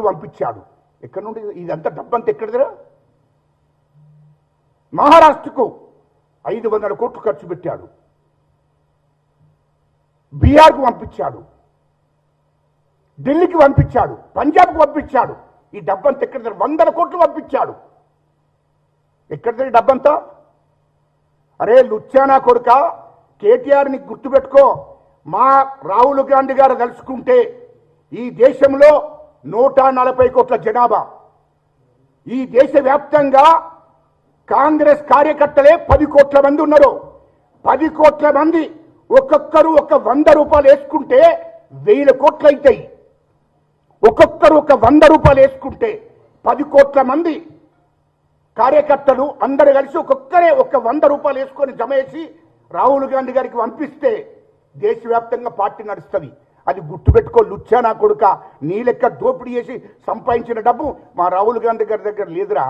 పంపించాడు. ఎక్కడి నుండి ఇదంతా డబ్బంతా ఎక్కడిదిరా? మహారాష్ట్రకు 500 కోట్లు ఖర్చు పెట్టాడు, బీహార్కు పంపించాడు, ఢిల్లీకి పంపించాడు, పంజాబ్కు పంపించాడు. ఈ డబ్బంతా ఎక్కడిది? 100 కోట్లు పంపించాడు. ఎక్కడిది డబ్బంతా? అరే లుచ్చానా కొడుక, కేటీఆర్ని గుర్తుపెట్టుకో. మా రాహుల్ గాంధీ గారు తలుచుకుంటే ఈ దేశంలో 140 కోట్ల జనాభా, ఈ దేశవ్యాప్తంగా కాంగ్రెస్ కార్యకర్తలే 10 కోట్ల మంది ఉన్నారు. 10 కోట్ల మంది ఒక్కొక్కరు ఒక 100 రూపాయలు వేసుకుంటే 1000 కోట్లు అవుతాయి. ఒక్కొక్కరు ఒక 100 రూపాయలు వేసుకుంటే 10 కోట్ల మంది కార్యకర్తలు అందరూ కలిసి ఒక్కొక్కరే ఒక 100 రూపాయలు వేసుకొని జమ చేసి రాహుల్ గాంధీ గారికి పంపిస్తే దేశవ్యాప్తంగా పార్టీ నడుస్తుంది. అది గుర్తుపెట్టుకో లుచ్చానా కొడుక. నీ లెక్క దోపిడీ చేసి సంపాదించిన డబ్బు మా రాహుల్ గాంధీ గారి దగ్గర లేదురా.